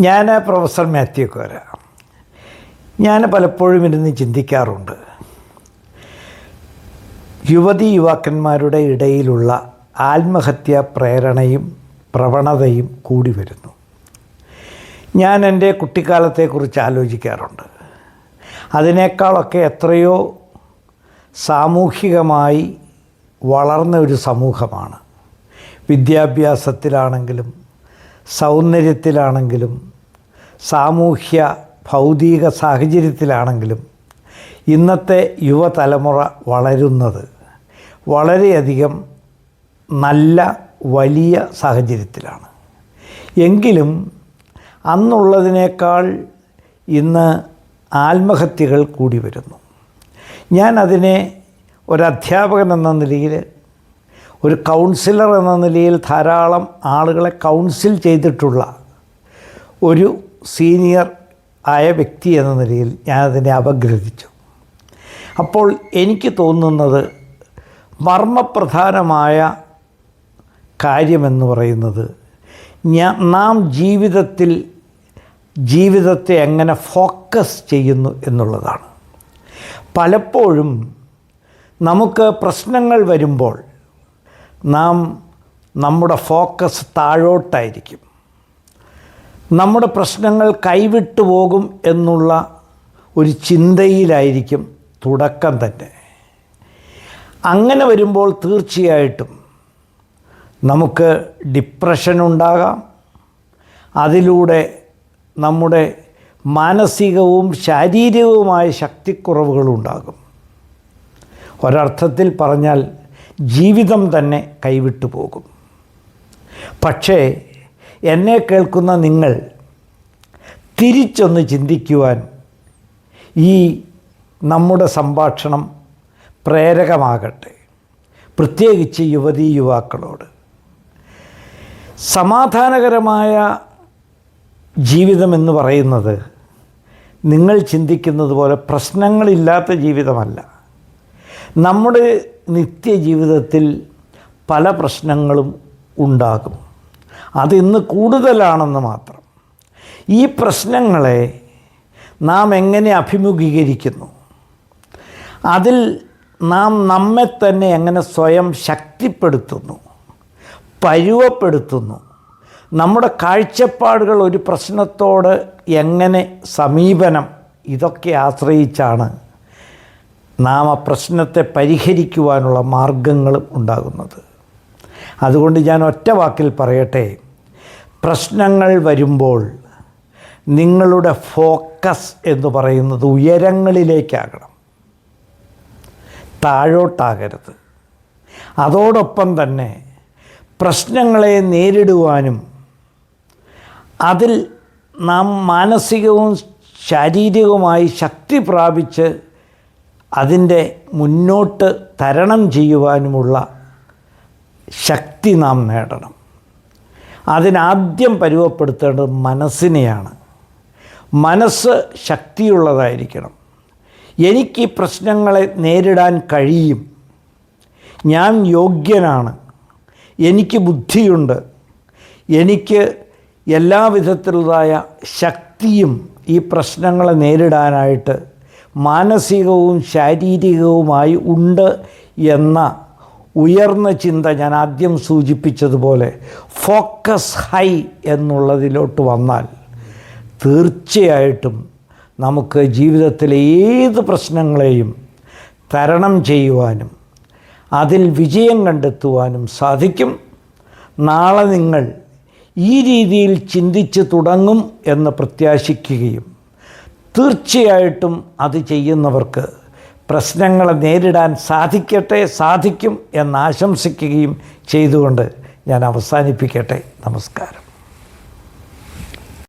ഞാൻ പ്രൊഫസർ മാത്യു കോര. ഞാൻ പലപ്പോഴും ഇരുന്ന് ചിന്തിക്കാറുണ്ട്, യുവതീ-യുവാക്കന്മാരുടെ ഇടയിലുള്ള ആത്മഹത്യാ പ്രേരണയും പ്രവണതയും കൂടി വരുന്നു. ഞാൻ എൻ്റെ കുട്ടിക്കാലത്തെക്കുറിച്ച് ആലോചിക്കാറുണ്ട്. അതിനേക്കാളൊക്കെ എത്രയോ സാമൂഹികമായി വളർന്ന ഒരു സമൂഹമാണ്. വിദ്യാഭ്യാസത്തിലാണെങ്കിലും സൗന്ദര്യത്തിലാണെങ്കിലും സാമൂഹ്യ ഭൗതിക സാഹചര്യത്തിലാണെങ്കിലും ഇന്നത്തെ യുവതലമുറ വളരുന്നത് വളരെയധികം നല്ല വലിയ സാഹചര്യത്തിലാണ്. എങ്കിലും അന്നുള്ളതിനേക്കാൾ ഇന്ന് ആത്മഹത്യകൾ കൂടി വരുന്നു. ഞാൻ അതിനെ ഒരധ്യാപകൻ എന്ന നിലയിൽ, ഒരു കൗൺസിലർ എന്ന നിലയിൽ ധാരാളം ആളുകളെ കൗൺസിൽ ചെയ്തിട്ടുള്ള ഒരു സീനിയർ ആയ വ്യക്തി എന്ന നിലയിൽ ഞാനതിനെ അപഗ്രഥിച്ചു. അപ്പോൾ എനിക്ക് തോന്നുന്നത് മർമ്മപ്രധാനമായ കാര്യമെന്ന് പറയുന്നത് നാം ജീവിതത്തെ എങ്ങനെ ഫോക്കസ് ചെയ്യുന്നു എന്നുള്ളതാണ്. പലപ്പോഴും നമുക്ക് പ്രശ്നങ്ങൾ വരുമ്പോൾ നമ്മുടെ ഫോക്കസ് താഴോട്ടായിരിക്കും. നമ്മുടെ പ്രശ്നങ്ങൾ കൈവിട്ടു പോകും എന്നുള്ള ഒരു ചിന്തയിലായിരിക്കും തുടക്കം തന്നെ. അങ്ങനെ വരുമ്പോൾ തീർച്ചയായിട്ടും നമുക്ക് ഡിപ്രഷൻ ഉണ്ടാകാം. അതിലൂടെ നമ്മുടെ മാനസികവും ശാരീരികവുമായ ശക്തിക്കുറവുകളുണ്ടാകും. ഒരർത്ഥത്തിൽ പറഞ്ഞാൽ ജീവിതം തന്നെ കൈവിട്ടു പോകും. പക്ഷേ എന്നെ കേൾക്കുന്ന നിങ്ങൾ തിരിച്ചൊന്ന് ചിന്തിക്കുവാൻ ഈ നമ്മുടെ സംഭാഷണം പ്രേരകമാകട്ടെ. പ്രത്യേകിച്ച് യുവതീ യുവാക്കളോട് സമാധാനകരമായ ജീവിതമെന്ന് പറയുന്നത് നിങ്ങൾ ചിന്തിക്കുന്നത് പോലെ പ്രശ്നങ്ങളില്ലാത്ത ജീവിതമല്ല. നമ്മുടെ നിത്യജീവിതത്തിൽ പല പ്രശ്നങ്ങളും ഉണ്ടാകും. അതിന്ന് കൂടുതലാണെന്ന് മാത്രം. ഈ പ്രശ്നങ്ങളെ നാം എങ്ങനെ അഭിമുഖീകരിക്കുന്നു, അതിൽ നാം നമ്മെ തന്നെ എങ്ങനെ സ്വയം ശക്തിപ്പെടുത്തുന്നു, പരുവപ്പെടുത്തുന്നു, നമ്മുടെ കാഴ്ചപ്പാടുകൾ ഒരു പ്രശ്നത്തോട് എങ്ങനെ സമീപനം, ഇതൊക്കെ ആശ്രയിച്ചാണ് നാം ആ പ്രശ്നത്തെ പരിഹരിക്കുവാനുള്ള മാർഗങ്ങളും ഉണ്ടാകുന്നത്. അതുകൊണ്ട് ഞാൻ ഒറ്റ വാക്കിൽ പറയട്ടെ, പ്രശ്നങ്ങൾ വരുമ്പോൾ നിങ്ങളുടെ ഫോക്കസ് എന്ന് പറയുന്നത് ഉയരങ്ങളിലേക്കാകണം, താഴോട്ടാകരുത്. അതോടൊപ്പം തന്നെ പ്രശ്നങ്ങളെ നേരിടുവാനും അതിൽ നാം മാനസികവും ശാരീരികവുമായി ശക്തി പ്രാപിച്ച് അതിൻ്റെ മുന്നോട്ട് തരണം ചെയ്യുവാനുമുള്ള ശക്തി നാം നേടണം. അതിനാദ്യം പരുവപ്പെടുത്തേണ്ടത് മനസ്സിനെയാണ്. മനസ്സ് ശക്തിയുള്ളതായിരിക്കണം. എനിക്ക് ഈ പ്രശ്നങ്ങളെ നേരിടാൻ കഴിയും, ഞാൻ യോഗ്യനാണ്, എനിക്ക് ബുദ്ധിയുണ്ട്, എനിക്ക് എല്ലാവിധത്തിലുള്ളതായ ശക്തിയും ഈ പ്രശ്നങ്ങളെ നേരിടാനായിട്ട് മാനസികവും ശാരീരികവുമായി ഉണ്ട് എന്ന ഉയർന്ന ചിന്ത ഞാൻ ആദ്യം സൂചിപ്പിച്ചതുപോലെ ഫോക്കസ് ഹൈ എന്നുള്ളതിലോട്ട് വന്നാൽ തീർച്ചയായിട്ടും നമുക്ക് ജീവിതത്തിലെ ഏത് പ്രശ്നങ്ങളെയും തരണം ചെയ്യുവാനും അതിൽ വിജയം കണ്ടെത്തുവാനും സാധിക്കും. നാളെ നിങ്ങൾ ഈ രീതിയിൽ ചിന്തിച്ച് തുടങ്ങും എന്ന് പ്രത്യാശിക്കുകയും തീർച്ചയായിട്ടും അത് ചെയ്യുന്നവർക്ക് പ്രശ്നങ്ങളെ നേരിടാൻ സാധിക്കും എന്നാശംസിക്കുകയും ചെയ്തുകൊണ്ട് ഞാൻ അവസാനിപ്പിക്കട്ടെ. നമസ്കാരം.